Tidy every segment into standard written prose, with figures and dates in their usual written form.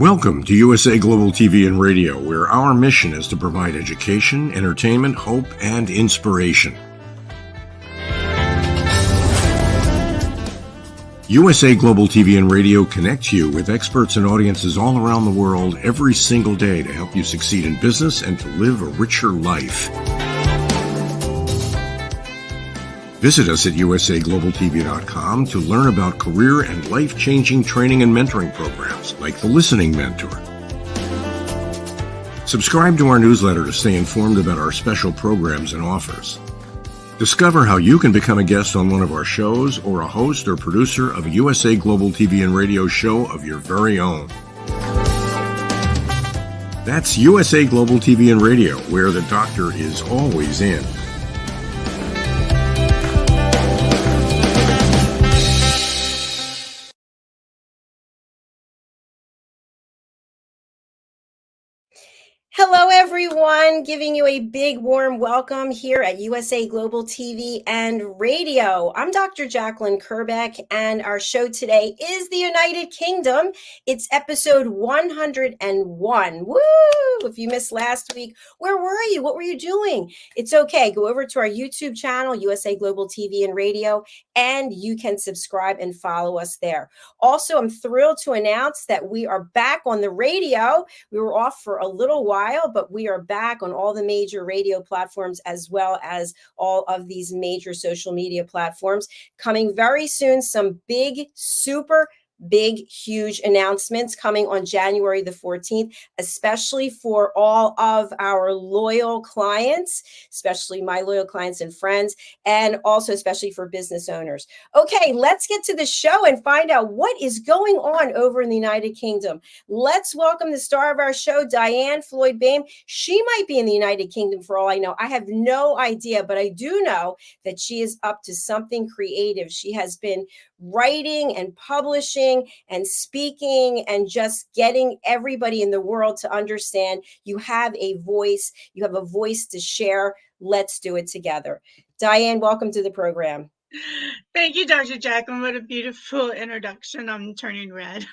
Welcome to USA Global TV and Radio, where our mission is to provide education, entertainment, hope, and inspiration. USA Global TV and Radio connects you with experts and audiences all around the world every single day to help you succeed in business and to live a richer life. Visit us at usaglobaltv.com to learn about career and life-changing training and mentoring programs like the Listening Mentor. Subscribe to our newsletter to stay informed about our special programs and offers. Discover how you can become a guest on one of our shows or a host or producer of a USA Global TV and Radio show of your very own. That's USA Global TV and Radio, where the doctor is always in. Hello, everyone. Giving you a big warm welcome here at USA Global TV and Radio. I'm Dr. JACALYN KERBECK, and our show today is the United Kingdom. It's episode 101. Woo! If you missed last week, where were you? What were you doing? It's okay. Go over to our YouTube channel, USA Global TV and Radio, and you can subscribe and follow us there. Also, I'm thrilled to announce that we are back on the radio. We were off for a little while, but we are back on all the major radio platforms as well as all of these major social media platforms. Coming very soon, some big, super big, huge announcements coming on January the 14th, especially for all of our loyal clients, especially my loyal clients and friends, and also especially for business owners. Okay, let's get to the show and find out what is going on over in the United Kingdom. Let's welcome the star of our show, Diane, Floyd, Bame. She might be in the United Kingdom for all I know. I have no idea, but I do know that she is up to something creative. She has been writing and publishing and speaking and just getting everybody in the world to understand you have a voice to share. Let's do it together. Diane, welcome to the program. Thank you, Dr. JACALYN. What a beautiful introduction. I'm turning red.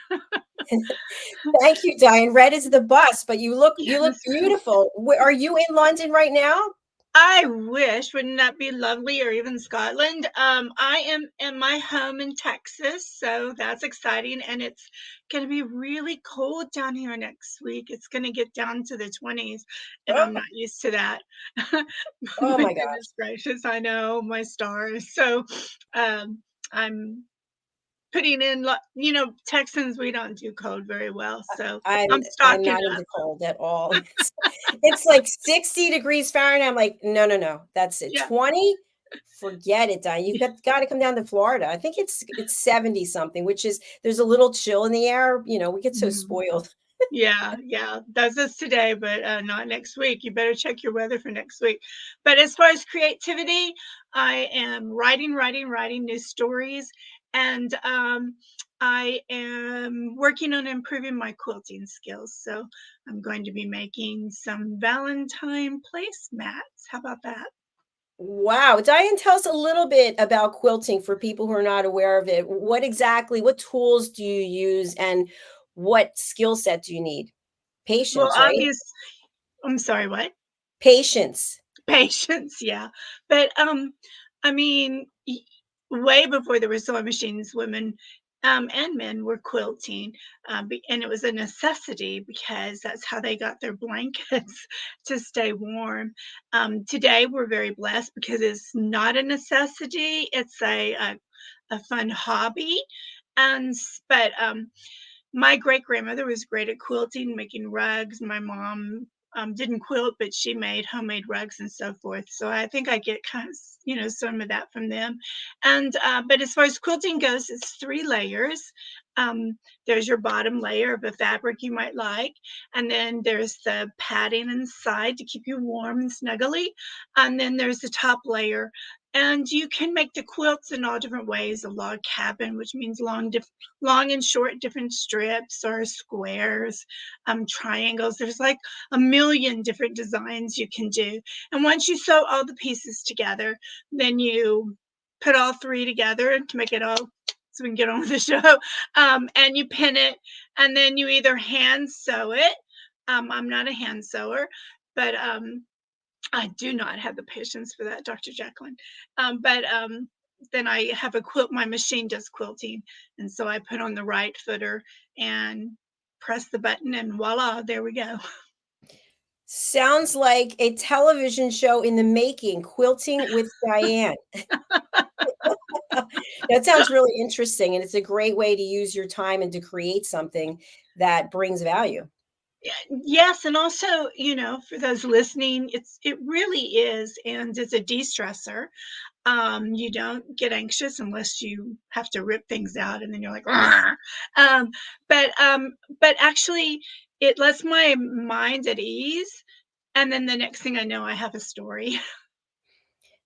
Thank you, Diane. Red is the bus, but you look beautiful. Are you in London right now? I wish, wouldn't that be lovely, or even Scotland? I am in my home in Texas, so that's exciting, and it's going to be really cold down here next week. It's going to get down to the 20s, and I'm not used to that. Oh my goodness gracious, I know, my stars. So I'm putting in, Texans, we don't do cold very well, so I'm stocking not up. into cold at all. It's like 60 degrees Fahrenheit. I'm like, no, that's it. Yeah. 20, forget it, Diane. You've got to come down to Florida. I think it's 70 something, which is, there's a little chill in the air. We get so spoiled. Yeah, that's us today, but not next week. You better check your weather for next week. But as far as creativity, I am writing new stories. And I am working on improving my quilting skills. So I'm going to be making some Valentine placemats. How about that? Wow. Diane, tell us a little bit about quilting for people who are not aware of it. What tools do you use, and what skill set do you need? Patience, well, right? I'm sorry, what? Patience, yeah. But I mean, way before there were sewing machines, women and men were quilting, and it was a necessity because that's how they got their blankets to stay warm. Today, we're very blessed because it's not a necessity. It's a fun hobby. But my great-grandmother was great at quilting, making rugs. My mom didn't quilt, but she made homemade rugs and so forth. So I think I get kind of, some of that from them. And but as far as quilting goes, it's 3 layers. There's your bottom layer of a fabric you might like, and then there's the padding inside to keep you warm and snuggly, and then there's the top layer. And you can make the quilts in all different ways. A log cabin, which means long and short different strips, or squares, triangles. There's like a million different designs you can do. And once you sew all the pieces together, then you put all 3 together to make it all so we can get on with the show. And you pin it, and then you either hand sew it. I'm not a hand sewer, but I do not have the patience for that, Dr. JACALYN. But then I have a quilt. My machine does quilting, and so I put on the right footer and press the button, and voila, there we go. Sounds like a television show in the making, Quilting with Diane. That sounds really interesting, and it's a great way to use your time and to create something that brings value. Yes, and also, for those listening, it really is, and it's a de-stressor. You don't get anxious unless you have to rip things out, and then you're like, "Argh." um, but actually, it lets my mind at ease, and then the next thing I know, I have a story.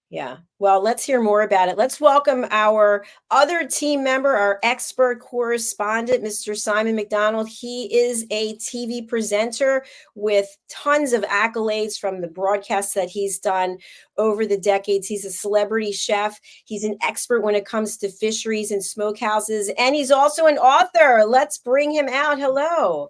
Yeah. Well, let's hear more about it. Let's welcome our other team member, our expert correspondent, Mr. Simon MacDonald. He is a TV presenter with tons of accolades from the broadcasts that he's done over the decades. He's a celebrity chef. He's an expert when it comes to fisheries and smokehouses, and he's also an author. Let's bring him out. Hello.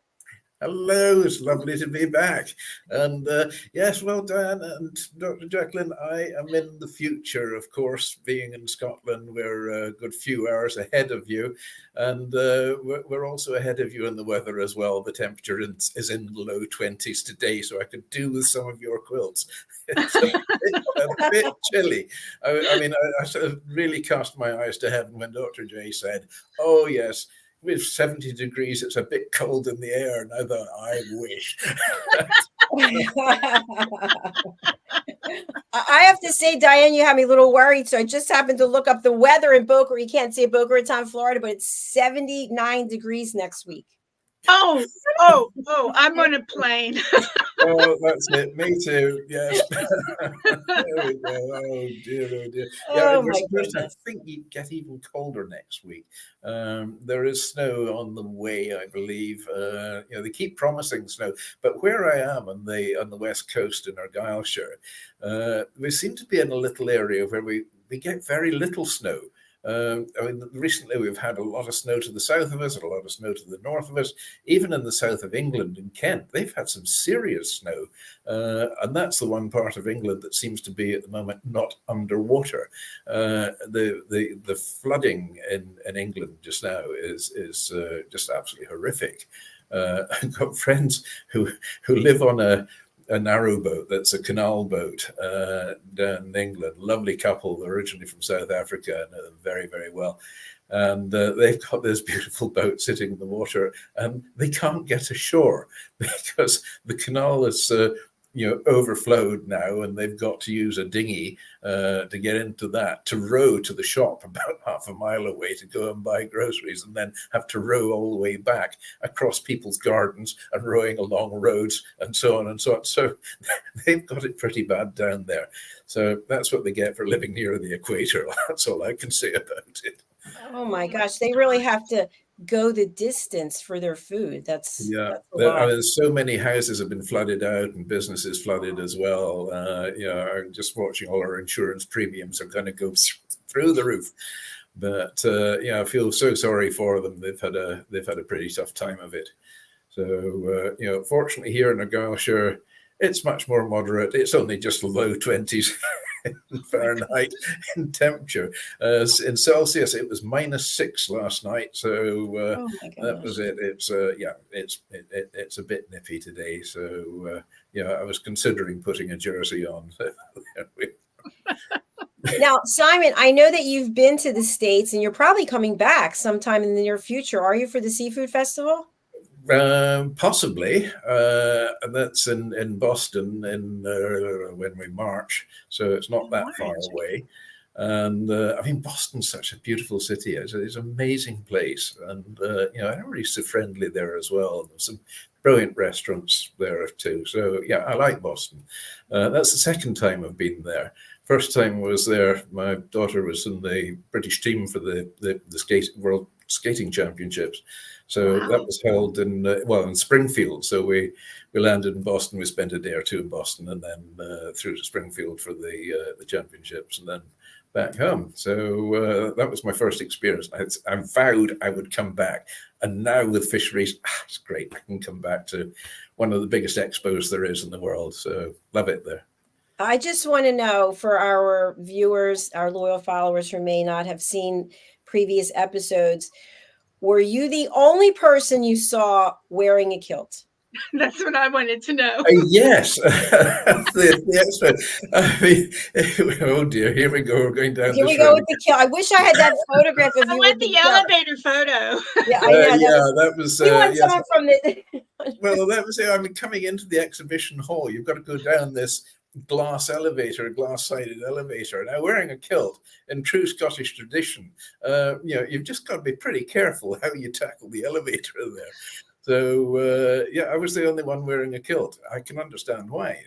Hello, it's lovely to be back. And yes, well, Diane and Dr. JACALYN, I am in the future, of course. Being in Scotland, we're a good few hours ahead of you. And we're also ahead of you in the weather as well. The temperature is in the low 20s today, so I could do with some of your quilts. It's a bit chilly. I mean, I sort of really cast my eyes to heaven when Dr. J said, oh, yes, with 70 degrees, it's a bit cold in the air. And I thought, I wish. I have to say, Diane, you have me a little worried. So I just happened to look up the weather in Boca. You can't see Boca Raton, Florida, but it's 79 degrees next week. Oh, I'm on a plane. Oh, that's it. Me too. Yes. There we go. Oh dear, oh dear. Yeah, we're supposed to think you'd get even colder next week. There is snow on the way, I believe. They keep promising snow, but where I am on the west coast in Argyllshire, we seem to be in a little area where we get very little snow. I mean, recently we've had a lot of snow to the south of us and a lot of snow to the north of us. Even in the south of England, in Kent, they've had some serious snow. And that's the one part of England that seems to be at the moment not underwater. The flooding in England just now is just absolutely horrific. I've got friends who live on a narrow boat that's a canal boat down in England. Lovely couple, originally from South Africa, know them very, very well. And they've got this beautiful boat sitting in the water, and they can't get ashore because the canal is overflowed now, and they've got to use a dinghy to get into that, to row to the shop about half a mile away to go and buy groceries, and then have to row all the way back across people's gardens and rowing along roads and so on and so on. So they've got it pretty bad down there. So that's what they get for living near the equator. That's all I can say about it. Oh my gosh, they really have to go the distance for their food. That's a lot. There's so many houses have been flooded out and businesses flooded as well. I'm just watching all our insurance premiums are going to go through the roof. But I feel so sorry for them. They've had a pretty tough time of it. So fortunately here in Argyllshire, it's much more moderate. It's only just low 20s Fahrenheit in temperature. In Celsius, it was -6 last night. So that was it. It's a bit nippy today. So I was considering putting a jersey on. Now, Simon, I know that you've been to the States and you're probably coming back sometime in the near future. Are you, for the Seafood Festival? Possibly, and that's in Boston when we march, so it's not that far away. And I mean, Boston's such a beautiful city. It's an amazing place, and everybody's so friendly there as well. There's some brilliant restaurants there too. So yeah, I like Boston. That's the second time I've been there. First time I was there, my daughter was in the British team for the World Skating Championships. So that was held in Springfield. So we landed in Boston. We spent a day or two in Boston, and then through to Springfield for the championships, and then back home. So that was my first experience. I vowed I would come back. And now with fisheries, it's great. I can come back to one of the biggest expos there is in the world. So love it there. I just want to know, for our viewers, our loyal followers who may not have seen previous episodes, were you the only person you saw wearing a kilt? That's what I wanted to know. Yes, the expert. I mean, oh dear, here we go. We're going down. Here we go with the kilt. I wish I had that photograph of I you want with the elevator photo. Yeah, I know. That was. We want Yes. someone from the. Well, that was it. I mean, coming into the exhibition hall, you've got to go down this glass elevator, glass-sided elevator. Now, wearing a kilt in true Scottish tradition, you've just got to be pretty careful how you tackle the elevator there. So, I was the only one wearing a kilt. I can understand why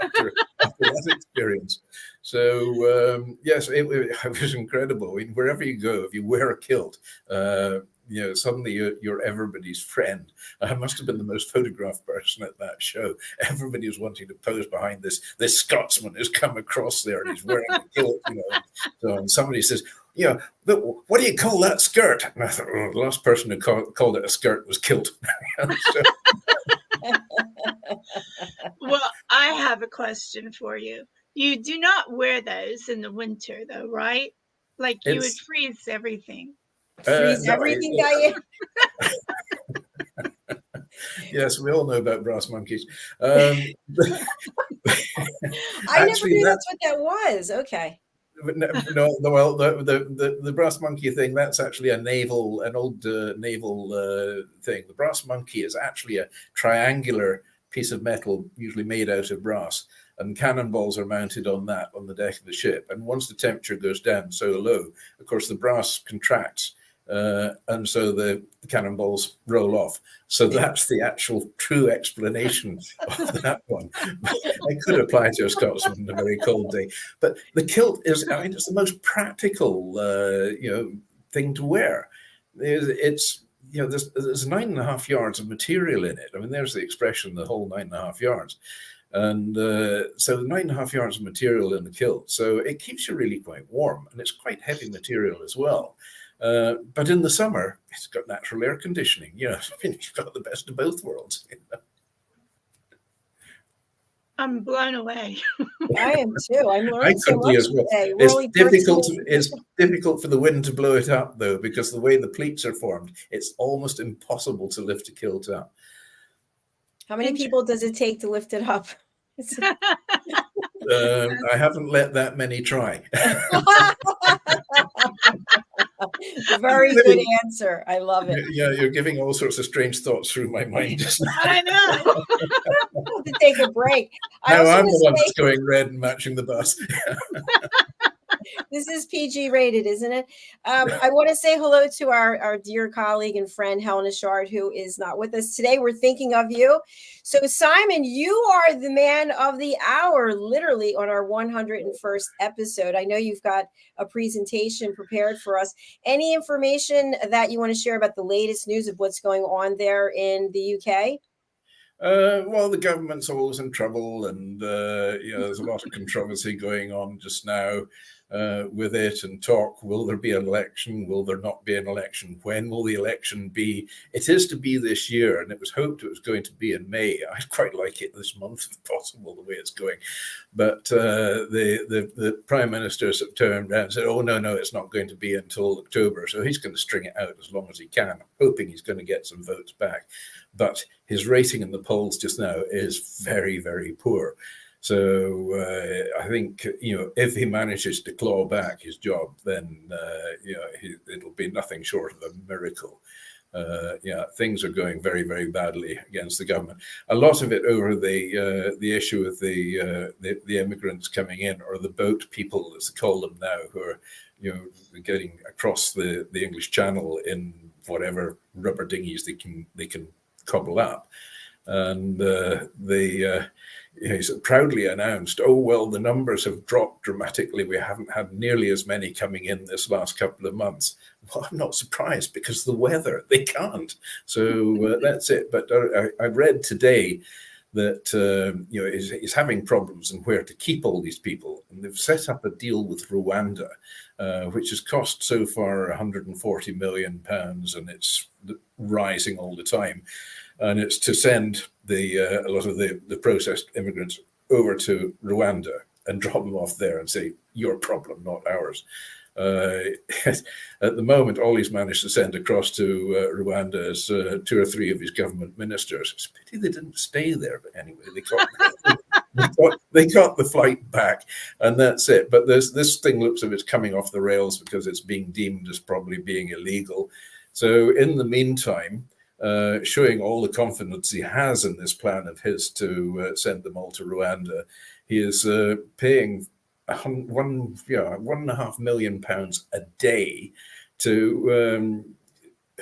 after that experience. So, yes, it was incredible. I mean, wherever you go, if you wear a kilt, suddenly you're everybody's friend. I must have been the most photographed person at that show. Everybody was wanting to pose behind this Scotsman who's come across there and he's wearing a kilt, So and somebody says, but what do you call that skirt? And I thought, the last person who called it a skirt was kilt. Well, I have a question for you. You do not wear those in the winter, though, right? Like you would freeze everything. Freeze everything, Diane? Yes, we all know about brass monkeys. I never knew that's what that was. Okay. No, well, the brass monkey thing, that's actually an old naval thing. The brass monkey is actually a triangular piece of metal, usually made out of brass, and cannonballs are mounted on that on the deck of the ship. And once the temperature goes down so low, of course, the brass contracts, and so the cannonballs roll off. So that's the actual true explanation of that one. I could apply to a Scotsman on a very cold day, but the kilt is, it's the most practical, thing to wear. It's there's 9.5 yards of material in it. I mean, there's the expression, the whole 9.5 yards. And so 9.5 yards of material in the kilt. So it keeps you really quite warm, and it's quite heavy material as well. But in the summer, it's got natural air conditioning. You've got the best of both worlds. I'm blown away. I am too. I'm learning so much today. It's difficult for the wind to blow it up, though, because the way the pleats are formed, it's almost impossible to lift a kilt up. How many people does it take to lift it up? I haven't let that many try. Very good answer. I love it. Yeah, you're giving all sorts of strange thoughts through my mind just now. I know. I have to take a break. Now I'm the one that's going red and matching the bus. This is PG rated, isn't it? I want to say hello to our dear colleague and friend, HELENA, CHARD, who is not with us today. We're thinking of you. So, Simon, you are the man of the hour, literally, on our 101st episode. I know you've got a presentation prepared for us. Any information that you want to share about the latest news of what's going on there in the UK? Well, the government's always in trouble, and there's a lot of controversy going on just now with it, and talk, will there be an election? Will there not be an election? When will the election be? It is to be this year, and it was hoped it was going to be in May. I'd quite like it this month, if possible, the way it's going. But the Prime Minister turned around and said, oh, no, it's not going to be until October. So he's going to string it out as long as he can, hoping he's going to get some votes back. But his rating in the polls just now is very, very poor. So I think, if he manages to claw back his job, then, it'll be nothing short of a miracle. Things are going very, very badly against the government. A lot of it over the issue of the immigrants coming in, or the boat people, as they call them now, who are, getting across the English Channel in whatever rubber dinghies they can cobble up. And he's proudly announced, oh, well, the numbers have dropped dramatically. We haven't had nearly as many coming in this last couple of months. Well, I'm not surprised, because the weather, they can't. So that's it. But I read today that is having problems and where to keep all these people. And they've set up a deal with Rwanda, which has cost so far £140 million, and it's rising all the time. And it's to send a lot of the processed immigrants over to Rwanda and drop them off there and say, your problem, not ours. At the moment, all he's managed to send across to Rwanda is 2 or 3 of his government ministers. It's a pity they didn't stay there, but anyway, they got the flight back, and that's it. But this thing looks as if it's coming off the rails because it's being deemed as probably being illegal. So in the meantime, showing all the confidence he has in this plan of his to send them all to Rwanda, he is paying £1.5 million a day to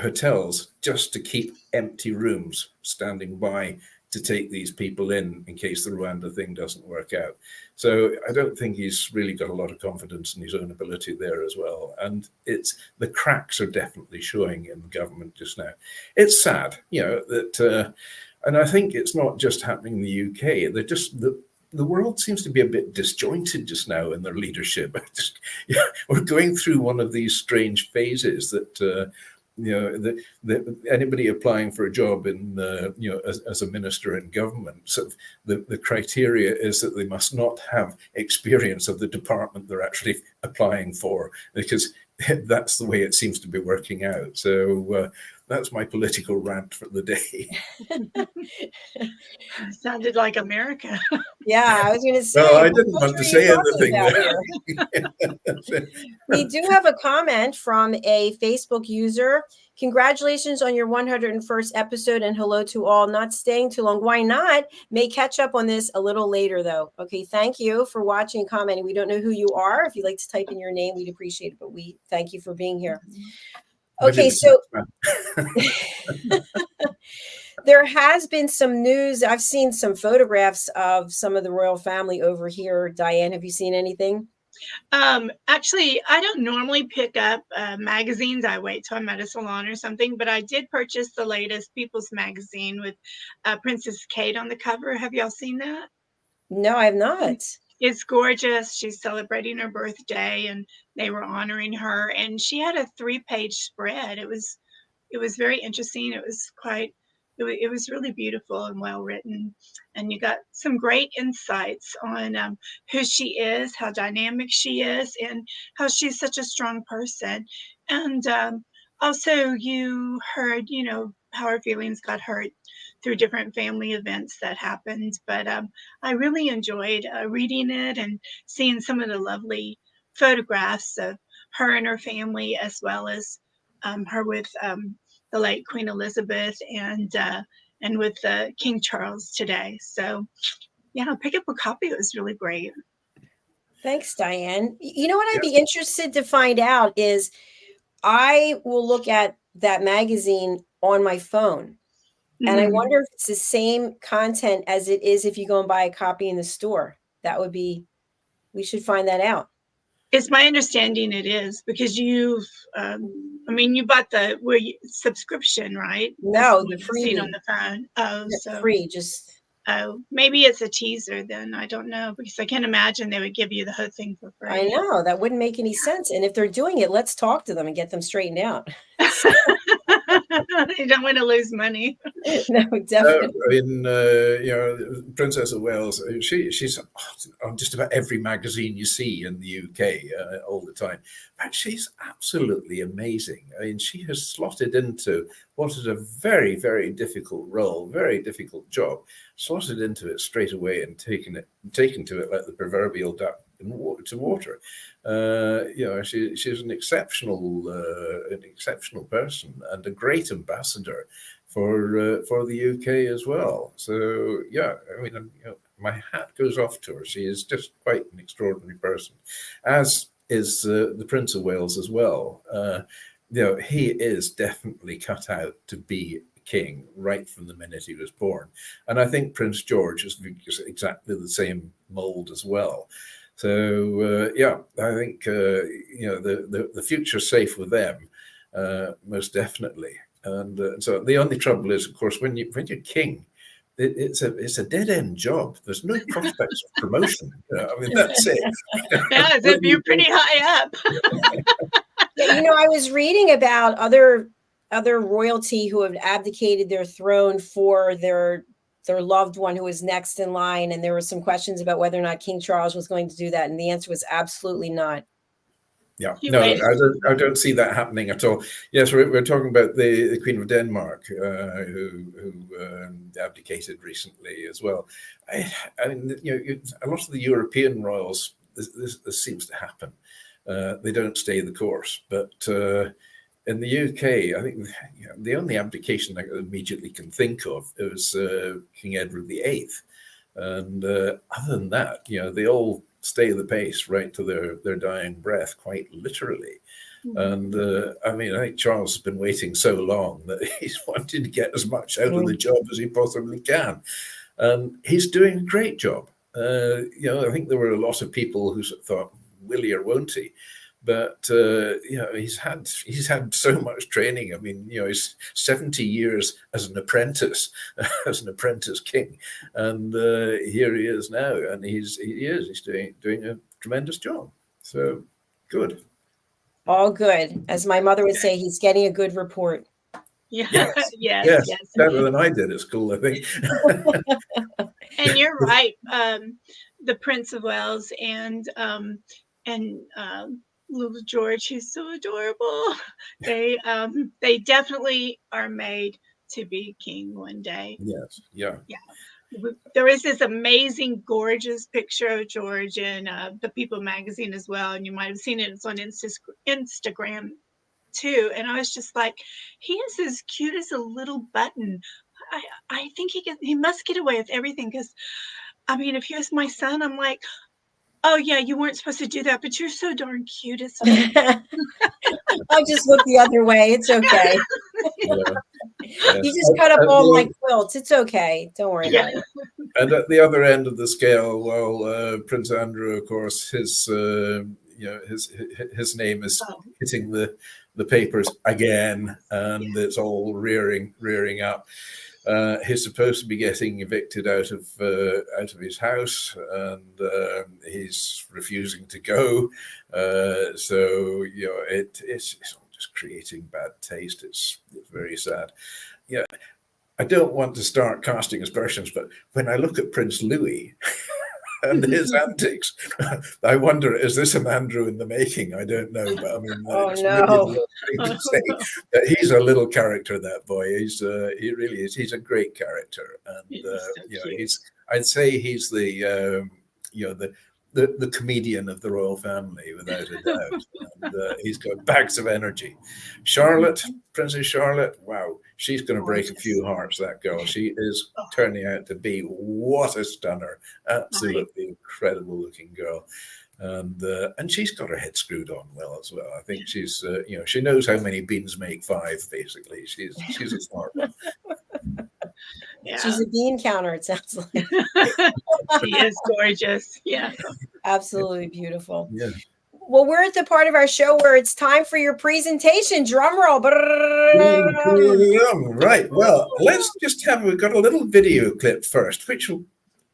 hotels just to keep empty rooms standing by to take these people in case the Rwanda thing doesn't work out. So I don't think he's really got a lot of confidence in his own ability there as well. And the cracks are definitely showing in the government just now. It's sad, that, and I think it's not just happening in the UK. They're just the world seems to be a bit disjointed just now in their leadership. We're going through one of these strange phases that anybody applying for a job in as a minister in government, so the criteria is that they must not have experience of the department they're actually applying for, because that's the way it seems to be working out. So that's my political rant for the day. Sounded like America. Yeah, I was going to say. Well, I didn't want to say anything. We do have a comment from a Facebook user. Congratulations on your 101st episode, and hello to all. Not staying too long. Why not? May catch up on this a little later, though. Okay, thank you for watching and commenting. We don't know who you are. If you'd like to type in your name, we'd appreciate it, but we thank you for being here. Okay, so there has been some news. I've seen some photographs of some of the royal family over here. Diane, have you seen anything? Actually, I don't normally pick up magazines. I wait till I'm at a salon or something, but I did purchase the latest People's Magazine with Princess Kate on the cover. Have y'all seen that? No, I have not. It's gorgeous. She's celebrating her birthday, and they were honoring her, and she had a 3-page spread. It was very interesting. It was really beautiful and well written, and you got some great insights on who she is, how dynamic she is, and how she's such a strong person. And also you heard, how her feelings got hurt through different family events that happened. But I really enjoyed reading it and seeing some of the lovely photographs of her and her family, as well as her with the late Queen Elizabeth and with King Charles today. So yeah, pick up a copy. It was really great. Thanks, Diane. You know what I'd be interested to find out is I will look at that magazine on my phone. And I wonder if it's the same content as it is if you go and buy a copy in the store. We should find that out. It's my understanding it is, because you bought the subscription, right? No, the free on the phone. Oh, so free. Maybe it's a teaser then. I don't know, because I can't imagine they would give you the whole thing for free. I know, that wouldn't make any sense. And if they're doing it, let's talk to them and get them straightened out. You don't want to lose money. No, definitely. Princess of Wales, she's on just about every magazine you see in the UK all the time. But she's absolutely amazing. I mean, she has slotted into what is a very, very difficult role, very difficult job, slotted into it straight away and taken to it like the proverbial duck to water. She's an exceptional person and a great ambassador for the UK as well. So yeah, my hat goes off to her. She is just quite an extraordinary person, as is the Prince of Wales as well. He is definitely cut out to be king right from the minute he was born, and I think Prince George is exactly the same mold as well. So I think the future's safe with them, most definitely. And so the only trouble is, of course, when you're king, it's a dead end job. There's no prospects of promotion. I mean, that's it. Yeah, as if you're pretty high up. Yeah, I was reading about other royalty who have abdicated their throne for their loved one who was next in line, and there were some questions about whether or not King Charles was going to do that, and the answer was absolutely not. Yeah, no, I don't see that happening at all. Yes, we're talking about the Queen of Denmark, who abdicated recently as well. I mean, a lot of the European royals, this seems to happen. They don't stay the course, but in the UK, I think the only abdication I immediately can think of is King Edward VIII, and other than that, they all stay the pace right to their dying breath, quite literally. And I mean, I think Charles has been waiting so long that he's wanting to get as much out of the job as he possibly can, and he's doing a great job. I think there were a lot of people who thought, will he or won't he? But he's had so much training. I mean, he's 70 years as an apprentice king, and here he is now, and he's doing a tremendous job. So good. All good, as my mother would say. He's getting a good report. Yes. Better than I did at school, I think. And you're right. The Prince of Wales and little George, he's so adorable. They definitely are made to be king one day. Yes. Yeah. There is this amazing, gorgeous picture of George in the People magazine as well, and you might have seen it. It's on Instagram too. And I was just like, he is as cute as a little button. I think he must get away with everything, because I mean, if he was my son, I'm like, oh yeah, you weren't supposed to do that, but you're so darn cute. I'll just look the other way. It's okay. You just cut up all my quilts. It's okay. Don't worry about it. And at the other end of the scale, well, Prince Andrew, of course, his name is hitting the papers again, and it's all rearing up. He's supposed to be getting evicted out of his house, and he's refusing to go. So it's all just creating bad taste. It's very sad. Yeah, I don't want to start casting aspersions, but when I look at Prince Louis and his antics, I wonder, is this an Andrew in the making? I don't know, but I mean, it's really to say that he's a little character. That boy, he really is. He's a great character, and I'd say he's the comedian of the royal family, without a doubt. And he's got bags of energy. Charlotte, Princess Charlotte, wow, she's going to break a few hearts, that girl. She is turning out to be, what a stunner. Absolutely incredible looking girl. And she's got her head screwed on well as well. I think she's, she knows how many beans make five, basically. She's a smart one. Yeah. She's a bean counter, it sounds like. She is gorgeous. Yeah. Absolutely beautiful. Yeah. Well, we're at the part of our show where it's time for your presentation. Drum roll. Right. Well, we've got a little video clip first, which will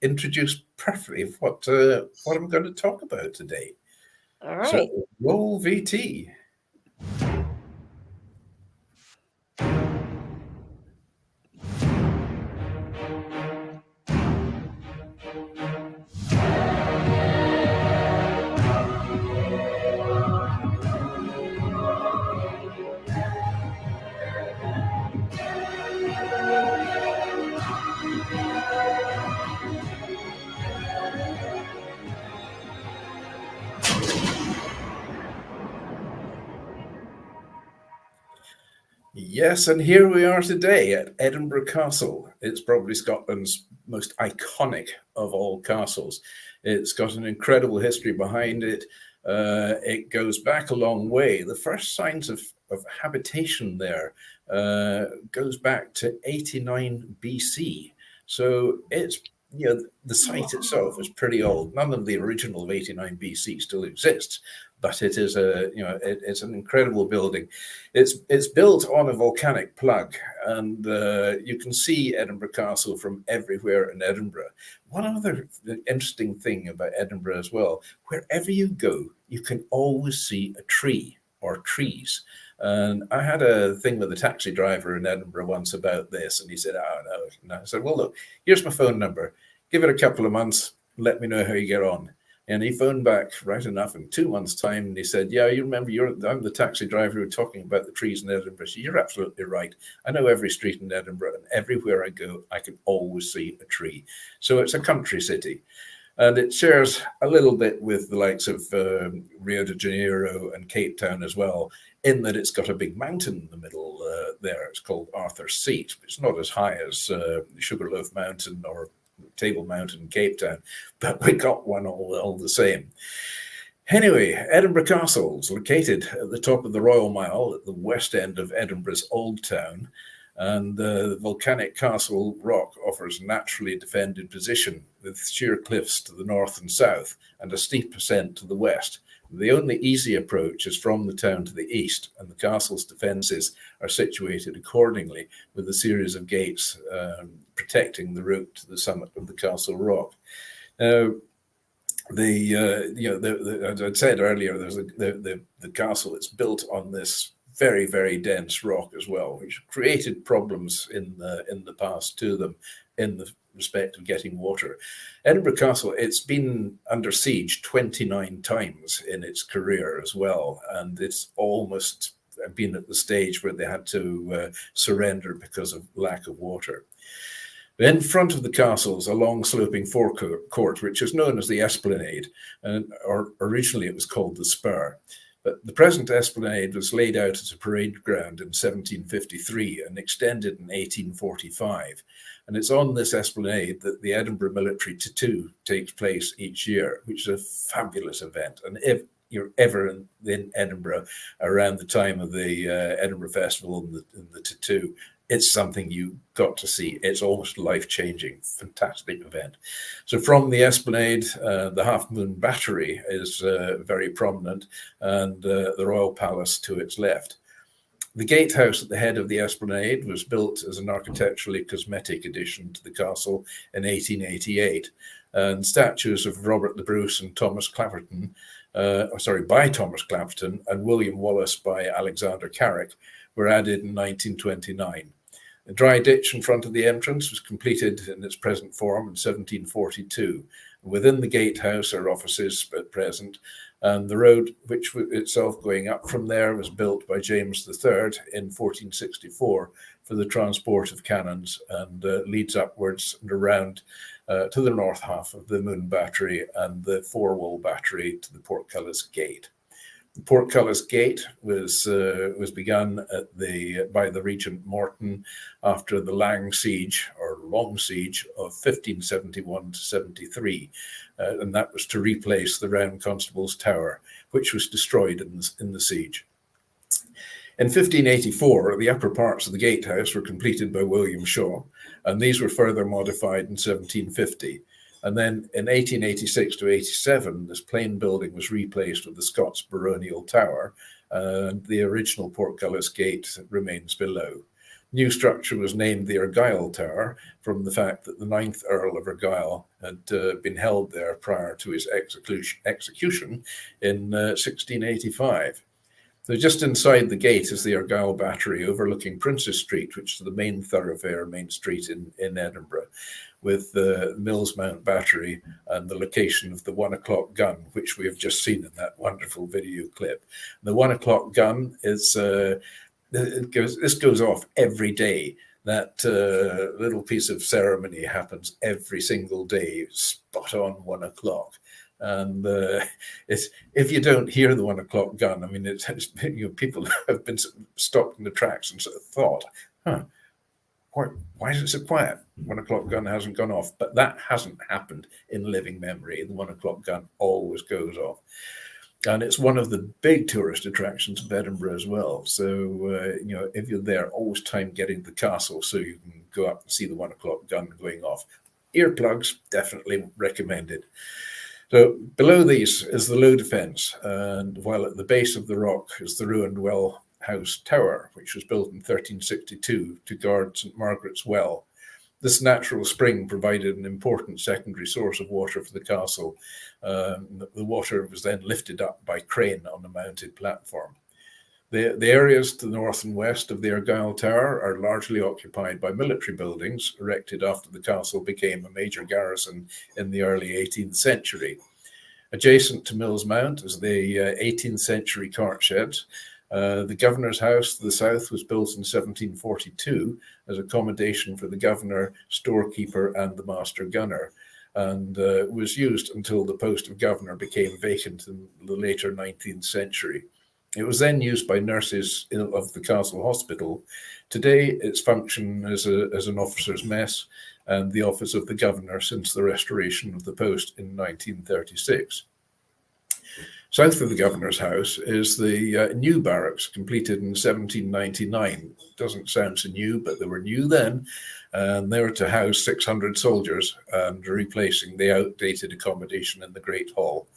introduce perfectly what I'm going to talk about today. All right. So, roll VT. Yes, and here we are today at Edinburgh Castle. It's probably Scotland's most iconic of all castles. It's got an incredible history behind it. It goes back a long way. The first signs of habitation there goes back to 89 BC. So it's the site itself is pretty old. None of the original of 89 BC still exists, but it is it's an incredible building. It's built on a volcanic plug, and you can see Edinburgh Castle from everywhere in Edinburgh. One other interesting thing about Edinburgh as well, wherever you go, you can always see a tree or trees. And I had a thing with a taxi driver in Edinburgh once about this, and he said, "Oh, no." And I said, "Well, look, here's my phone number. Give it a couple of months. Let me know how you get on." And he phoned back right enough in 2 months' time, and he said, "Yeah, you remember, I'm the taxi driver who talking about the trees in Edinburgh." So you're absolutely right. I know every street in Edinburgh, and everywhere I go, I can always see a tree. So it's a country city. And it shares a little bit with the likes of Rio de Janeiro and Cape Town as well, in that it's got a big mountain in the middle there. It's called Arthur's Seat. It's not as high as Sugarloaf Mountain or Table Mountain in Cape Town, but we got one all the same. Anyway, Edinburgh Castle is located at the top of the Royal Mile at the west end of Edinburgh's Old Town. And the volcanic castle rock offers a naturally defended position with sheer cliffs to the north and south and a steep ascent to the west. The only easy approach is from the town to the east, and the castle's defences are situated accordingly with a series of gates protecting the route to the summit of the castle rock. Now, as I said earlier, there's the castle. It's built on this very, very dense rock as well, which created problems in the past to them in the respect of getting water. Edinburgh Castle, it's been under siege 29 times in its career as well, and it's almost been at the stage where they had to surrender because of lack of water. In front of the castle is a long sloping forecourt, which is known as the Esplanade, or originally it was called the Spur. But the present Esplanade was laid out as a parade ground in 1753 and extended in 1845. And it's on this Esplanade that the Edinburgh Military Tattoo takes place each year, which is a fabulous event. And if you're ever in Edinburgh around the time of the Edinburgh Festival and the Tattoo, it's something you got to see. It's almost life-changing, fantastic event. So from the Esplanade, the Half Moon Battery is very prominent, and the Royal Palace to its left. The gatehouse at the head of the Esplanade was built as an architecturally cosmetic addition to the castle in 1888, and statues of Robert the Bruce and Thomas Clapperton, by Thomas Clapperton and William Wallace by Alexander Carrick were added in 1929. A dry ditch in front of the entrance was completed in its present form in 1742. Within the gatehouse are offices at present, and the road, which itself going up from there, was built by James III in 1464 for the transport of cannons, and leads upwards and around to the north half of the Moon Battery and the Four-Wall Battery to the Portcullis Gate. The Portcullis Gate was begun by the Regent Morton after the Long Siege of 1571 to 73, and that was to replace the Round Constable's Tower, which was destroyed in the siege. In 1584, the upper parts of the gatehouse were completed by William Shaw, and these were further modified in 1750. And then in 1886 to 87, this plain building was replaced with the Scots baronial tower, and the original Portcullis Gate remains below. New structure was named the Argyll Tower from the fact that the 9th Earl of Argyll had been held there prior to his execution in 1685. So just inside the gate is the Argyll Battery overlooking Princes Street, which is the main thoroughfare, main street in Edinburgh, with the Millsmount Battery and the location of the 1 o'clock gun, which we have just seen in that wonderful video clip. The 1 o'clock gun is, this goes off every day. That little piece of ceremony happens every single day, spot on 1 o'clock. And if you don't hear the 1 o'clock gun, I mean, people have been stopped in the tracks and sort of thought, why is it so quiet? 1 o'clock gun hasn't gone off, but that hasn't happened in living memory. The 1 o'clock gun always goes off. And it's one of the big tourist attractions of Edinburgh as well. So, if you're there, always time getting to the castle so you can go up and see the 1 o'clock gun going off. earplugs, definitely recommended. So below these is the low defence, and while at the base of the rock is the ruined well house tower, which was built in 1362 to guard St Margaret's Well. This natural spring provided an important secondary source of water for the castle. The water was then lifted up by crane on a mounted platform. The areas to the north and west of the Argyll Tower are largely occupied by military buildings erected after the castle became a major garrison in the early 18th century. Adjacent to Mills Mount is the 18th century cart sheds. The governor's house to the south was built in 1742 as accommodation for the governor, storekeeper, and the master gunner, and was used until the post of governor became vacant in the later 19th century. It was then used by nurses of the Castle Hospital. Today, its function as an officer's mess and the office of the governor since the restoration of the post in 1936. South of the governor's house is the new barracks, completed in 1799. Doesn't sound so new, but they were new then, and they were to house 600 soldiers and replacing the outdated accommodation in the Great Hall.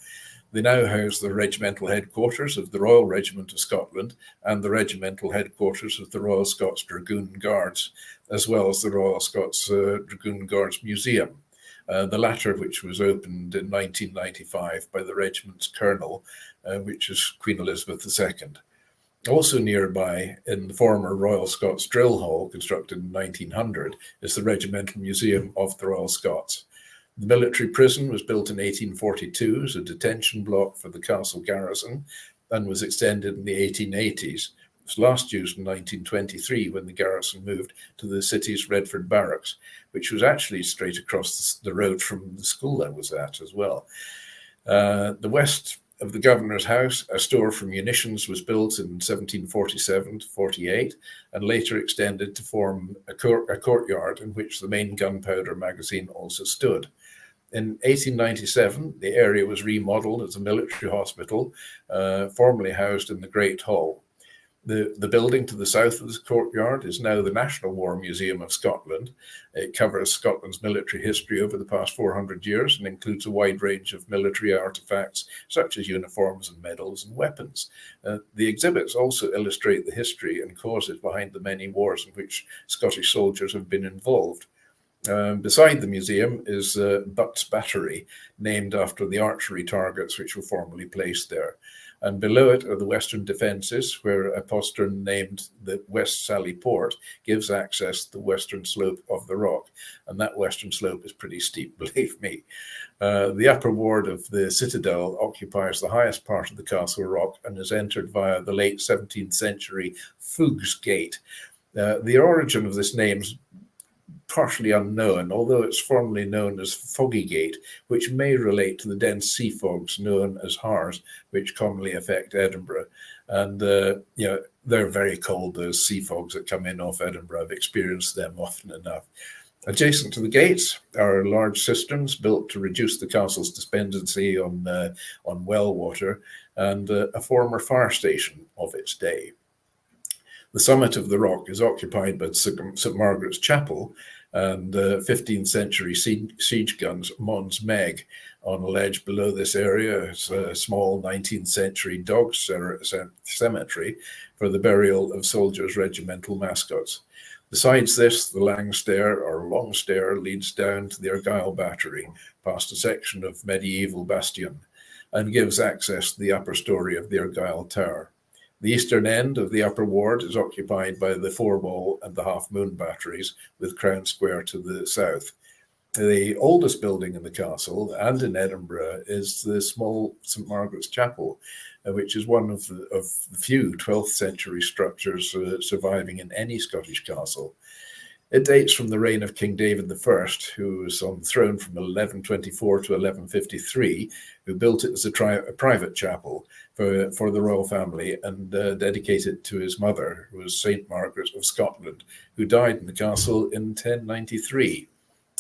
They now house the regimental headquarters of the Royal Regiment of Scotland and the regimental headquarters of the Royal Scots Dragoon Guards, as well as the Royal Scots Dragoon Guards Museum. The latter, which was opened in 1995 by the regiment's colonel, which is Queen Elizabeth II. Also nearby, in the former Royal Scots Drill Hall, constructed in 1900, is the Regimental Museum of the Royal Scots. The military prison was built in 1842 as a detention block for the castle garrison and was extended in the 1880s. It was last used in 1923 when the garrison moved to the city's Redford Barracks, which was actually straight across the road from the school I was at as well. The west of the governor's house, a store for munitions was built in 1747 to 48 and later extended to form a courtyard in which the main gunpowder magazine also stood. In 1897, the area was remodeled as a military hospital, formerly housed in the Great Hall. The building to the south of this courtyard is now the National War Museum of Scotland. It covers Scotland's military history over the past 400 years and includes a wide range of military artifacts such as uniforms and medals and weapons. The exhibits also illustrate the history and causes behind the many wars in which Scottish soldiers have been involved. Beside the museum is Butt's Battery, named after the archery targets which were formerly placed there. And below it are the western defences, where a postern named the West Sally Port gives access to the western slope of the rock. And that western slope is pretty steep, believe me. The upper ward of the citadel occupies the highest part of the castle rock and is entered via the late 17th century Fugues Gate. The origin of this name is partially unknown, although it's formally known as Foggy Gate, which may relate to the dense sea fogs known as Hars, which commonly affect Edinburgh. And, they're very cold, those sea fogs that come in off Edinburgh. I've experienced them often enough. Adjacent to the gates are large cisterns built to reduce the castle's dependency on well water and a former fire station of its day. The summit of the rock is occupied by St Margaret's Chapel and 15th century siege guns Mons Meg. On a ledge below this area is a small 19th century dog cemetery for the burial of soldiers' regimental mascots. Besides this, the Lang Stair or Long Stair leads down to the Argyll Battery, past a section of medieval bastion, and gives access to the upper story of the Argyll Tower. The eastern end of the upper ward is occupied by the Four Ball and the Half Moon batteries, with Crown Square to the south. The oldest building in the castle and in Edinburgh is the small St Margaret's Chapel, which is one of the few 12th century structures surviving in any Scottish castle. It dates from the reign of King David I, who was on the throne from 1124 to 1153, who built it as a private chapel for the royal family and dedicated it to his mother, who was St. Margaret of Scotland, who died in the castle in 1093.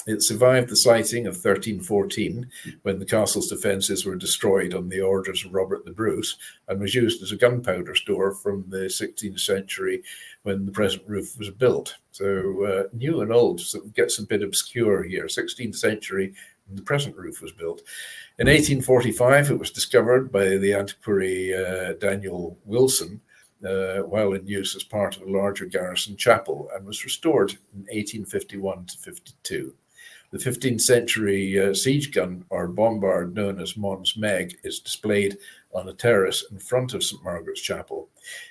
It survived the sighting of 1314, when the castle's defences were destroyed on the orders of Robert the Bruce, and was used as a gunpowder store from the 16th century when the present roof was built. So new and old gets a bit obscure here. 16th century, when the present roof was built. In 1845, it was discovered by the antiquary Daniel Wilson, while in use as part of a larger garrison chapel, and was restored in 1851 to 52. The 15th century siege gun or bombard known as Mons Meg is displayed on a terrace in front of St. Margaret's Chapel.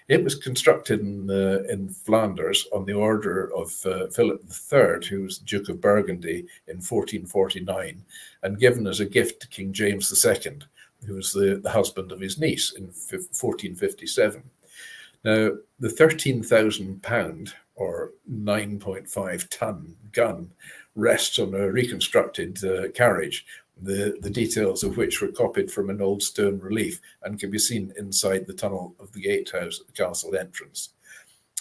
It was constructed in Flanders on the order of Philip III, who was the Duke of Burgundy, in 1449, and given as a gift to King James II, who was the husband of his niece, in 1457. Now, the £13,000 or 9.5 ton gun rests on a reconstructed carriage, the details of which were copied from an old stone relief and can be seen inside the tunnel of the gatehouse at the castle entrance.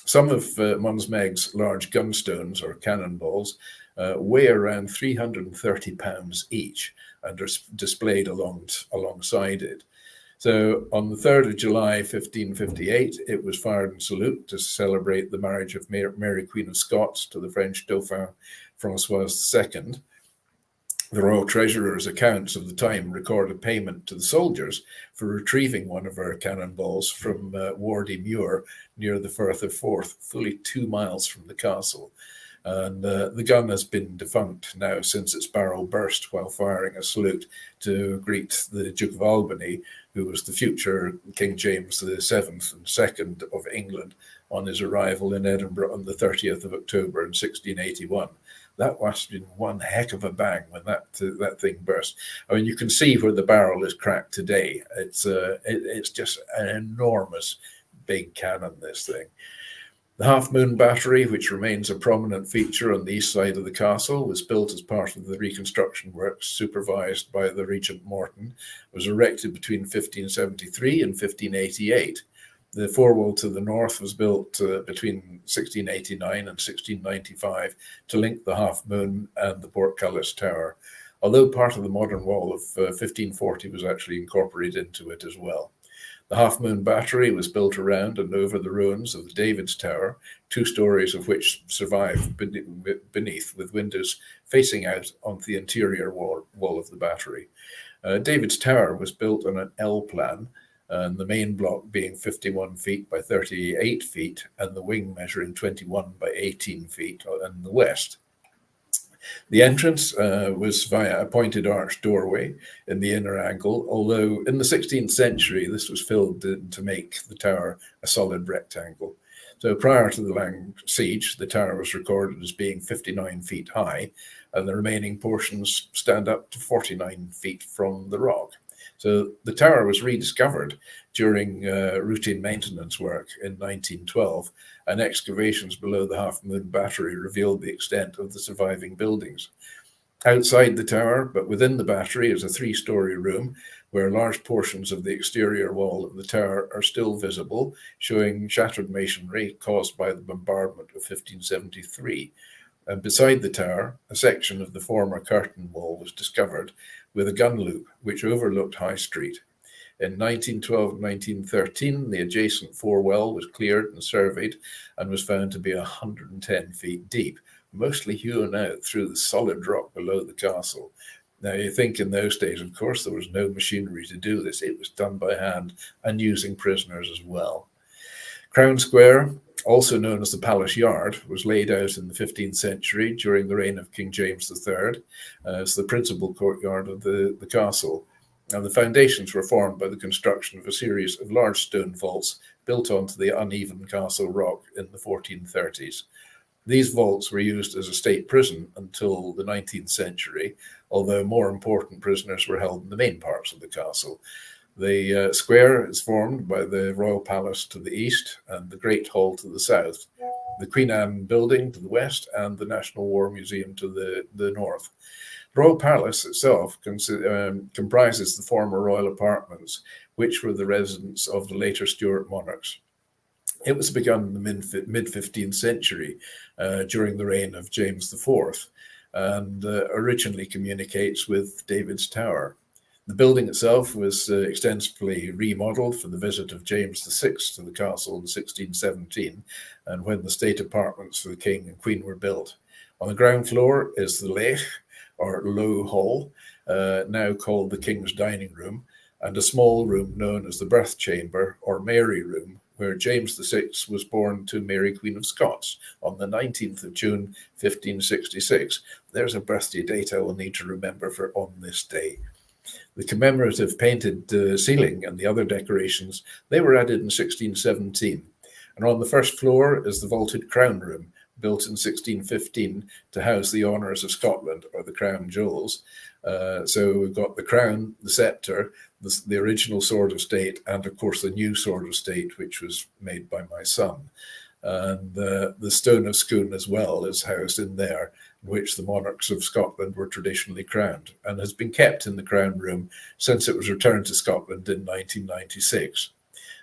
Some of Mons Meg's large gunstones or cannonballs weigh around 330 pounds each and are displayed alongside it. So on the 3rd of July, 1558, it was fired in salute to celebrate the marriage of Mary Queen of Scots to the French Dauphin Francois II. The Royal Treasurer's accounts of the time record a payment to the soldiers for retrieving one of her cannonballs from Wardy Muir near the Firth of Forth, fully 2 miles from the castle. And the gun has been defunct now since its barrel burst while firing a salute to greet the Duke of Albany, who was the future King James VII and II of England, on his arrival in Edinburgh on the 30th of October in 1681. That must have been one heck of a bang when that thing burst. I mean, you can see where the barrel is cracked today. It's just an enormous big cannon, this thing. The Half Moon Battery, which remains a prominent feature on the east side of the castle, was built as part of the reconstruction works supervised by the Regent Morton, was erected between 1573 and 1588. The forewall to the north was built between 1689 and 1695 to link the Half Moon and the Portcullis Tower, although part of the modern wall of 1540 was actually incorporated into it as well. The Half Moon Battery was built around and over the ruins of the David's Tower, 2 stories of which survive beneath, with windows facing out onto the interior wall of the battery. David's Tower was built on an L plan, and the main block being 51 feet by 38 feet, and the wing measuring 21 by 18 feet in the west. The entrance was via a pointed arch doorway in the inner angle, although in the 16th century this was filled to make the tower a solid rectangle. So prior to the Lang siege, the tower was recorded as being 59 feet high, and the remaining portions stand up to 49 feet from the rock. So the tower was rediscovered during routine maintenance work in 1912, and excavations below the Half Moon Battery revealed the extent of the surviving buildings. Outside the tower, but within the battery, is a 3-story room where large portions of the exterior wall of the tower are still visible, showing shattered masonry caused by the bombardment of 1573. And beside the tower, a section of the former curtain wall was discovered with a gun loop which overlooked High Street. In 1912 and 1913, the adjacent forewell was cleared and surveyed and was found to be 110 feet deep, mostly hewn out through the solid rock below the castle. Now, you think in those days, of course, there was no machinery to do this. It was done by hand and using prisoners as well. Crown Square, also known as the Palace Yard, was laid out in the 15th century during the reign of King James III as the principal courtyard of the castle. And the foundations were formed by the construction of a series of large stone vaults built onto the uneven castle rock in the 1430s. These vaults were used as a state prison until the 19th century, although more important prisoners were held in the main parts of the castle. The square is formed by the Royal Palace to the east and the Great Hall to the south, the Queen Anne Building to the west, and the National War Museum to the north. The Royal Palace itself comprises the former royal apartments, which were the residence of the later Stuart monarchs. It was begun in the mid-15th century during the reign of James IV, and originally communicates with David's Tower. The building itself was extensively remodeled for the visit of James VI to the castle in 1617, and when the state apartments for the king and queen were built. On the ground floor is the Lech, or Low Hall, now called the King's Dining Room, and a small room known as the Birth Chamber, or Mary Room, where James VI was born to Mary, Queen of Scots, on the 19th of June, 1566. There's a birthday date I will need to remember for on this day. The commemorative painted ceiling and the other decorations, they were added in 1617. And on the first floor is the vaulted crown room, built in 1615 to house the honours of Scotland, or the crown jewels. So we've got the crown, the sceptre, the original sword of state, and of course the new sword of state, which was made by my son. And the stone of Scone as well is housed in there, in which the monarchs of Scotland were traditionally crowned, and has been kept in the crown room since it was returned to Scotland in 1996.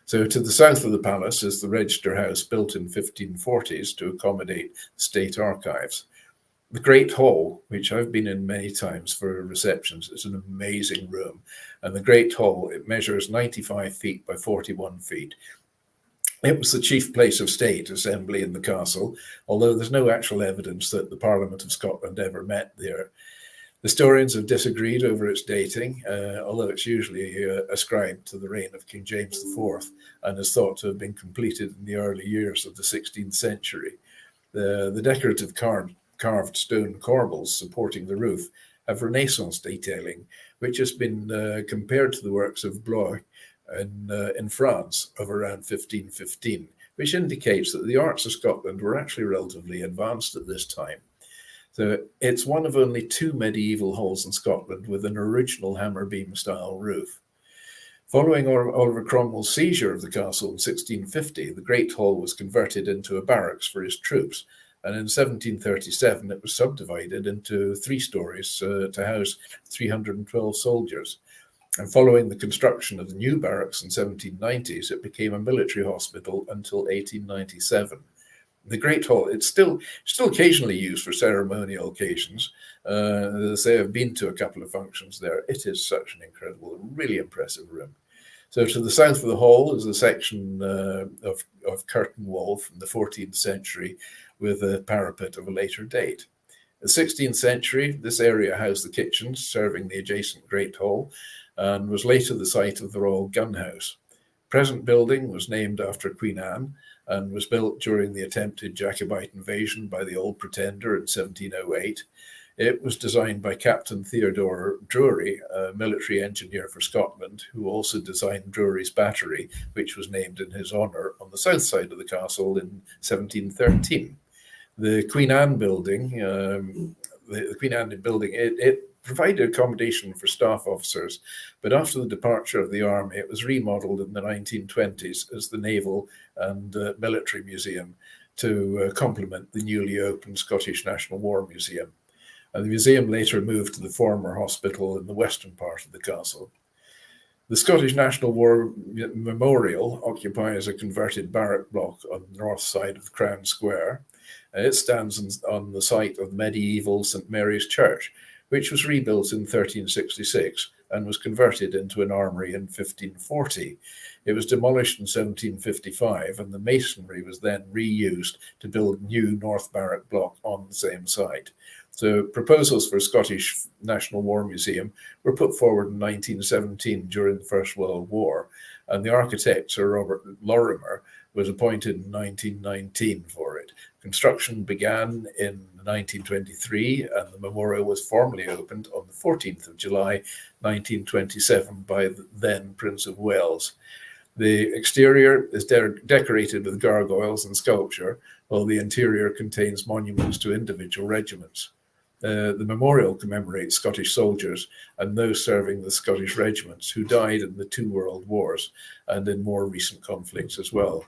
So to the south of the palace is the Register House, built in 1540s to accommodate state archives. The Great Hall, which I've been in many times for receptions, is an amazing room. And the Great Hall, it measures 95 feet by 41 feet. It was the chief place of state assembly in the castle, although there's no actual evidence that the Parliament of Scotland ever met there. Historians have disagreed over its dating, although it's usually ascribed to the reign of King James IV and is thought to have been completed in the early years of the 16th century. The decorative carved stone corbels supporting the roof have Renaissance detailing, which has been compared to the works of Blois in France of around 1515, which indicates that the arts of Scotland were actually relatively advanced at this time. So it's one of only two medieval halls in Scotland with an original hammer beam style roof. Following Oliver Cromwell's seizure of the castle in 1650, the Great Hall was converted into a barracks for his troops, and in 1737 it was subdivided into 3 stories to house 312 soldiers. And following the construction of the new barracks in 1790s, it became a military hospital until 1897. The Great Hall, it's still occasionally used for ceremonial occasions. As I say, I've been to a couple of functions there. It is such an incredible, really impressive room. So to the south of the hall is a section of curtain wall from the 14th century with a parapet of a later date. In the 16th century, this area housed the kitchens serving the adjacent Great Hall, and was later the site of the Royal Gun House. Present building was named after Queen Anne and was built during the attempted Jacobite invasion by the Old Pretender in 1708. It was designed by Captain Theodore Drury, a military engineer for Scotland, who also designed Drury's Battery, which was named in his honour on the south side of the castle in 1713. The Queen Anne building, it provided accommodation for staff officers, but after the departure of the army, it was remodeled in the 1920s as the Naval and Military Museum to complement the newly opened Scottish National War Museum. And the museum later moved to the former hospital in the western part of the castle. The Scottish National War Memorial occupies a converted barrack block on the north side of Crown Square. It stands on the site of medieval St Mary's Church, which was rebuilt in 1366 and was converted into an armoury in 1540. It was demolished in 1755, and the masonry was then reused to build new North Barrack block on the same site. So proposals for a Scottish National War Museum were put forward in 1917 during the First World War, and the architect, Sir Robert Lorimer, was appointed in 1919 for it. Construction began in 1923, and the memorial was formally opened on the 14th of July, 1927 by the then Prince of Wales. The exterior is decorated with gargoyles and sculpture, while the interior contains monuments to individual regiments. The memorial commemorates Scottish soldiers and those serving the Scottish regiments who died in the 2 world wars and in more recent conflicts as well.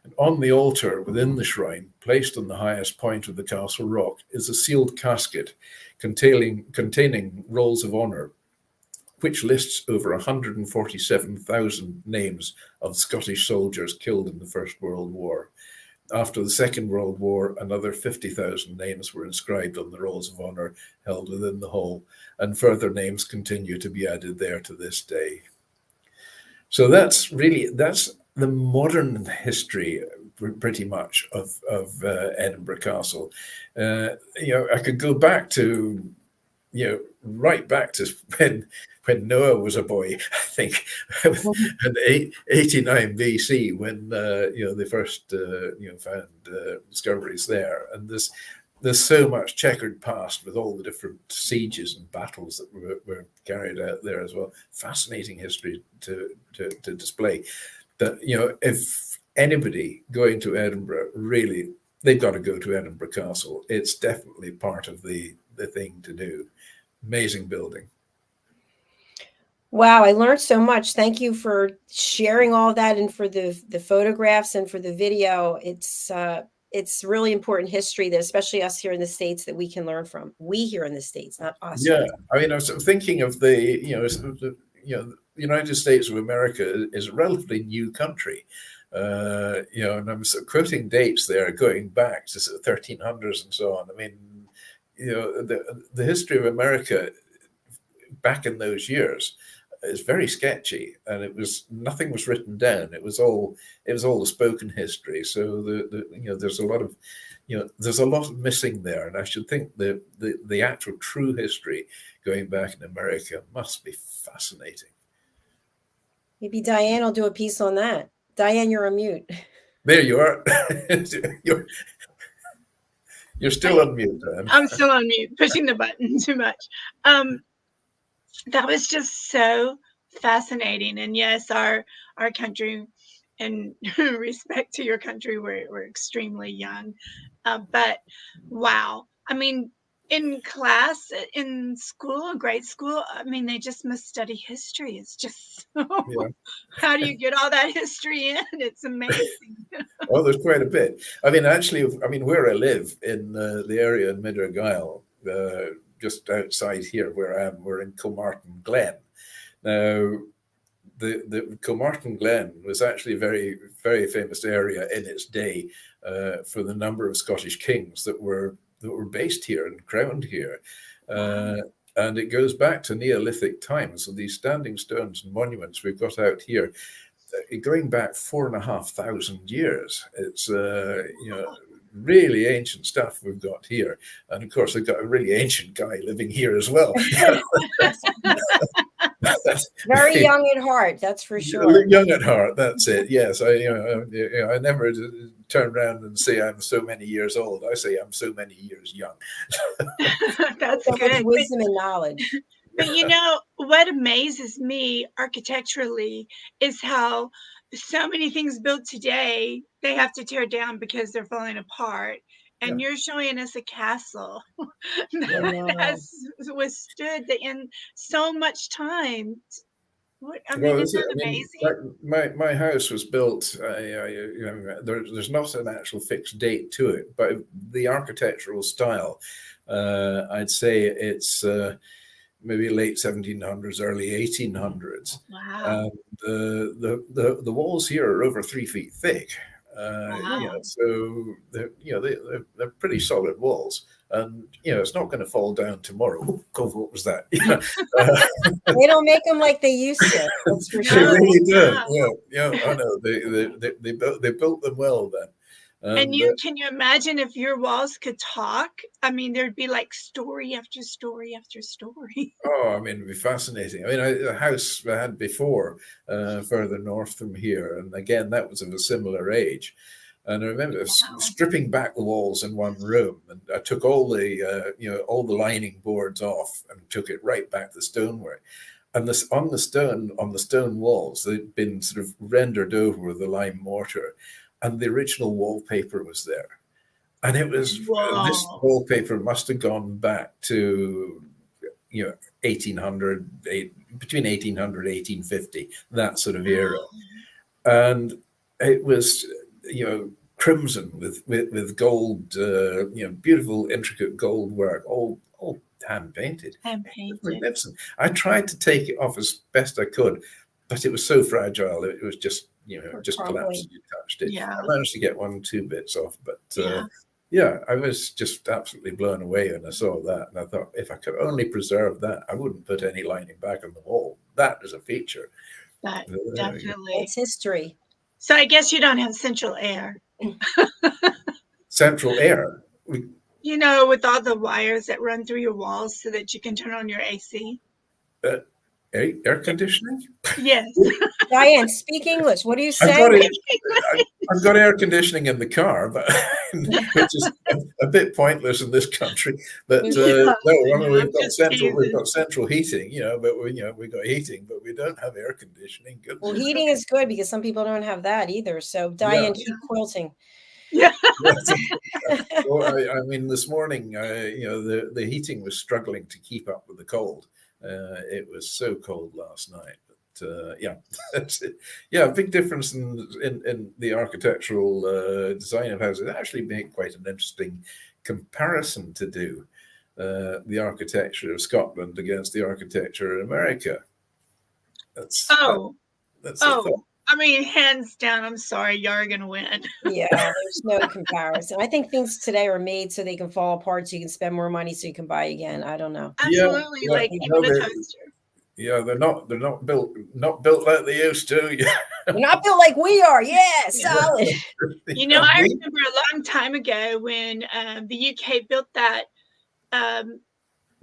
And on the altar within the shrine, placed on the highest point of the castle rock, is a sealed casket containing rolls of honour, which lists over 147,000 names of Scottish soldiers killed in the First World War. after the Second World War, another 50,000 names were inscribed on the rolls of honor held within the hall, and further names continue to be added there to this day. So that's the modern history, pretty much, of Edinburgh Castle. I could go back to, right back to when Noah was a boy, I think, in 89 BC, when they first found discoveries there. And there's so much checkered past with all the different sieges and battles that were carried out there as well. Fascinating history to display. That, if anybody going to Edinburgh, really, they've got to go to Edinburgh Castle. It's definitely part of the thing to do. Amazing building. Wow, I learned so much. Thank you for sharing all that, and for the photographs and for the video. It's really important history that, especially us here in the States, that we can learn from. We here in the States, not us. Yeah, I mean, I was thinking of the United States of America is a relatively new country. And I'm quoting dates there going back to the 1300s and so on. I mean, the history of America back in those years is very sketchy, and nothing was written down. It was all the spoken history. So there's a lot of missing there, and I should think the actual true history going back in America must be fascinating. Maybe Diane will do a piece on that. Diane, you're on mute. There you are. You're still on mute, Diane. I'm still on mute, pushing the button too much. That was just so fascinating. And yes, our country, and respect to your country, we're extremely young. But wow, I mean, in class, in school, grade school, I mean, they just must study history. It's just so, how do you get all that history in? It's amazing. Well, there's quite a bit. I mean, actually, where I live in the area in Mid Argyll, just outside here where I am, we're in Kilmartin Glen. Now, the Kilmartin Glen was actually a very, very famous area in its day for the number of Scottish kings that were based here and crowned here. And it goes back to Neolithic times. So these standing stones and monuments we've got out here, going back 4,500 years. It's really ancient stuff we've got here. And of course, they've got a really ancient guy living here as well. Very young at heart, that's for sure. Young at heart, that's it. Yes, I never turn around and say I'm so many years old. I say I'm so many years young. That's so good. Much wisdom and knowledge. But what amazes me architecturally is how so many things built today, they have to tear down because they're falling apart. And you're showing us a castle that has withstood in so much time. Isn't that amazing? My house was built. There's not an actual fixed date to it, but the architectural style, I'd say it's maybe late 1700s, early 1800s. Wow. And the walls here are over 3 feet thick. Wow. So they're pretty solid walls, and it's not going to fall down tomorrow. Oh, God, what was that? They don't make them like they used to. That's for sure. They really do. I know. They built them well then. And can you imagine if your walls could talk? I mean, there'd be like story after story after story. Oh, I mean, it'd be fascinating. I mean, the house I had before, further north from here, and again, that was of a similar age. And I remember stripping back the walls in one room, and I took all the lining boards off and took it right back to stonework. And on the stone walls, they'd been sort of rendered over with the lime mortar, and the original wallpaper was there. And it was, this wallpaper must have gone back to 1800, between 1800 and 1850, that sort of era. And it was crimson with gold, beautiful intricate gold work, all hand painted. Magnificent. I tried to take it off as best I could, but it was so fragile. It was just Or just collapsed and you touched it. Yeah. I managed to get 1-2 bits off, but Yeah. I was just absolutely blown away when I saw that. And I thought, if I could only preserve that, I wouldn't put any lining back on the wall. That is a feature. That definitely. It's history. So I guess you don't have central air. Central air. You know, with all the wires that run through your walls so that you can turn on your AC. Air conditioning? Yes. Diane, speak English. What are you saying? I've got air conditioning in the car, but which is a bit pointless in this country. But no, I mean, we've got central heating, but we've got heating, but we don't have air conditioning. Goodness. Well, heating is good because some people don't have that either. So Diane, keep quilting. Yeah. Well, I mean, this morning, the heating was struggling to keep up with the cold. It was so cold last night. That's it. Yeah, a big difference in the architectural design of houses. It actually made quite an interesting comparison to do the architecture of Scotland against the architecture in America. That's I mean, hands down, I'm sorry, you're going to win. Yeah, there's no comparison. I think things today are made so they can fall apart so you can spend more money so you can buy again. I don't know. Absolutely, like even a toaster. Yeah, they're not built like they used to. Yeah. They're not built like we are. Yeah, solid. I remember a long time ago when the UK built that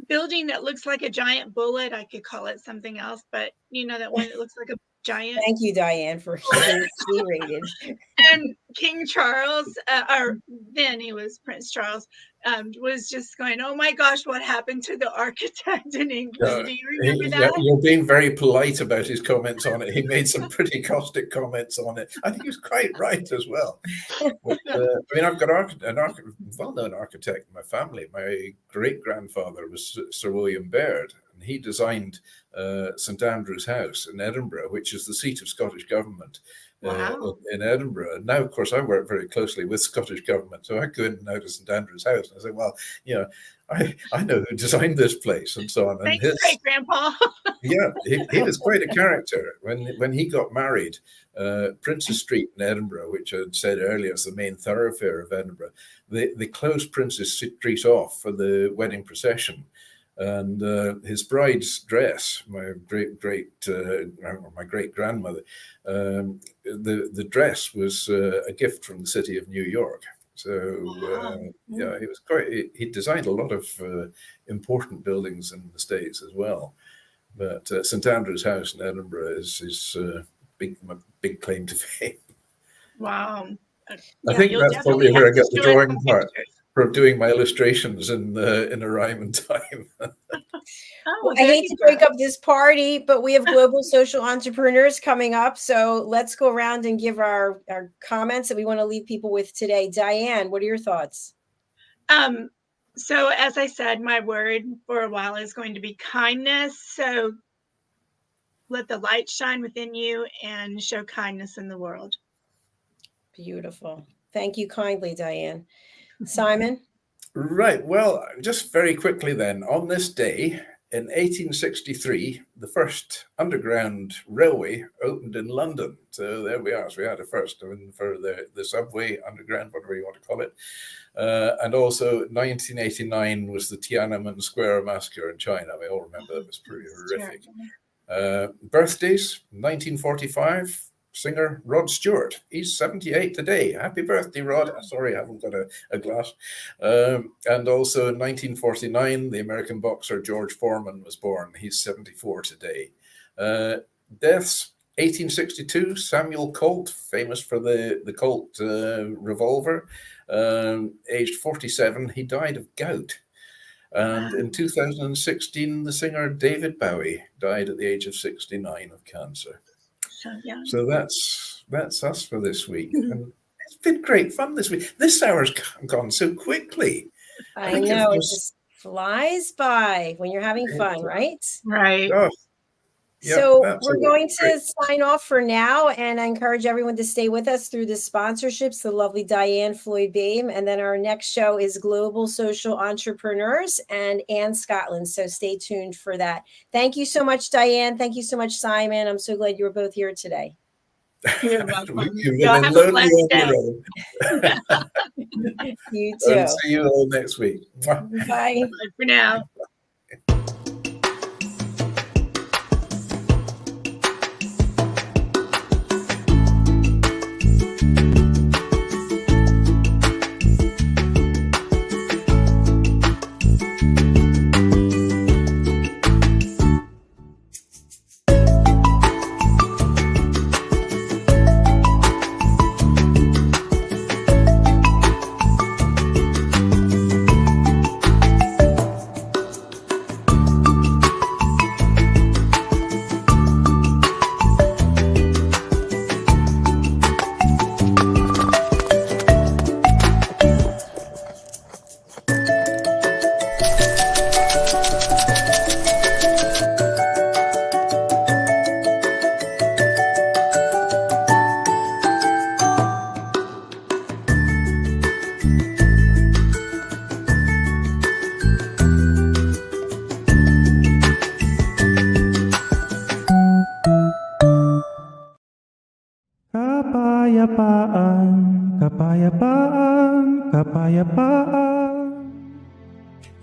building that looks like a giant bullet. I could call it something else, but that one that looks like a giant. Thank you, Diane, for keeping it G-rated. And King Charles, or then he was Prince Charles, was just going, "Oh my gosh, what happened to the architect in England?" Do you remember that? You're being very polite about his comments on it. He made some pretty caustic comments on it. I think he was quite right as well. But, I mean, I've got a well-known architect in my family. My great-grandfather was Sir William Baird, and he designed St Andrew's House in Edinburgh, which is the seat of Scottish government. Wow. In Edinburgh. Now, of course, I work very closely with Scottish government, so I go in and out of St Andrew's House, and I say, well, I know who designed this place, and so on. And Thanks, great grandpa. Yeah, he was quite a character. When he got married, Princes Street in Edinburgh, which I said earlier is the main thoroughfare of Edinburgh, they closed Princes Street off for the wedding procession. And his bride's dress, my great grandmother, the dress was a gift from the city of New York. So he was he designed a lot of important buildings in the States as well. But St Andrew's House in Edinburgh is his big claim to fame. Wow. I think that's probably where I got the drawing part. For doing my illustrations in a rhyme and time. Well, I hate to break up this party, but we have global social entrepreneurs coming up. So let's go around and give our comments that we want to leave people with today. Diane, what are your thoughts? So as I said, my word for a while is going to be kindness. So let the light shine within you and show kindness in the world. Beautiful. Thank you kindly, Diane. Simon? Right. Well, just very quickly then, on this day in 1863, the first underground railway opened in London. So there we are. So we had a first for the subway, underground, whatever you want to call it. And also 1989 was the Tiananmen Square massacre in China. We all remember that was pretty horrific. Birthdays, 1945. Singer Rod Stewart. He's 78 today. Happy birthday, Rod. Sorry, I haven't got a glass. And also in 1949, the American boxer George Foreman was born. He's 74 today. Deaths, 1862, Samuel Colt, famous for the Colt revolver. Aged 47, he died of gout. And in 2016, the singer David Bowie died at the age of 69 of cancer. So that's us for this week. And it's been great fun this week. This hour's gone so quickly. I know, it just flies by when you're having fun, right? Right. Oh, so we're going to sign off for now, and I encourage everyone to stay with us through the sponsorships, the lovely Diane, Floyd, Bame, and then our next show is Global Social Entrepreneurs and Anne Scotland. So stay tuned for that. Thank you so much, Diane. Thank you so much, Simon. I'm so glad you were both here today. You're welcome. You've Y'all been have a lonely blessed on day. your own. You too. And see you all next week. Bye. Bye for now.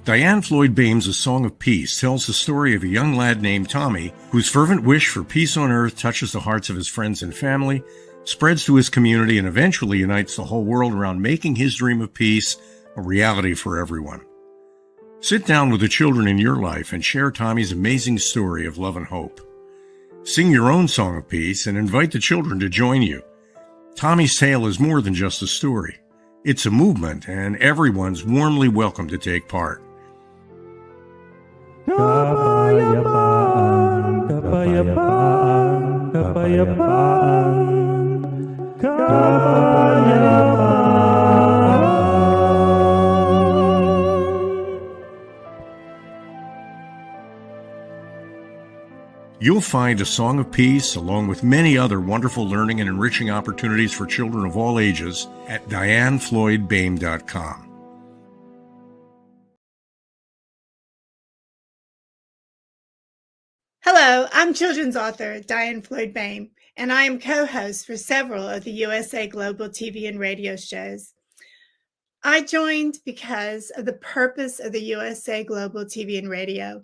Diane Floyd Bame's A Song of Peace tells the story of a young lad named Tommy whose fervent wish for peace on earth touches the hearts of his friends and family, spreads to his community, and eventually unites the whole world around making his dream of peace a reality for everyone. Sit down with the children in your life and share Tommy's amazing story of love and hope. Sing your own song of peace and invite the children to join you. Tommy's tale is more than just a story. It's a movement, and everyone's warmly welcome to take part. Kapayapaan, kapayapaan, kapayapaan, kapayapaan. You'll find A Song of Peace, along with many other wonderful learning and enriching opportunities for children of all ages, at DianneFloydBame.com. Hello, I'm children's author Diane Floyd Bame, and I am co-host for several of the USA Global TV and radio shows. I joined because of the purpose of the USA Global TV and radio.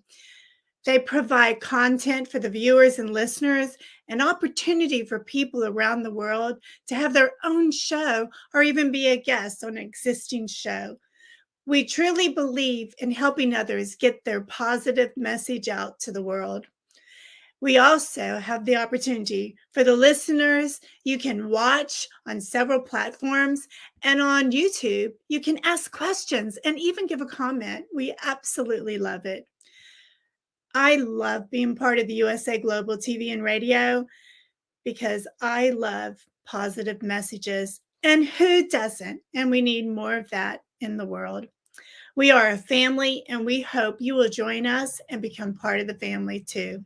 They provide content for the viewers and listeners, an opportunity for people around the world to have their own show or even be a guest on an existing show. We truly believe in helping others get their positive message out to the world. We also have the opportunity for the listeners. You can watch on several platforms, and on YouTube, you can ask questions and even give a comment. We absolutely love it. I love being part of the USA Global TV and radio because I love positive messages, and who doesn't? And we need more of that in the world. We are a family, and we hope you will join us and become part of the family too.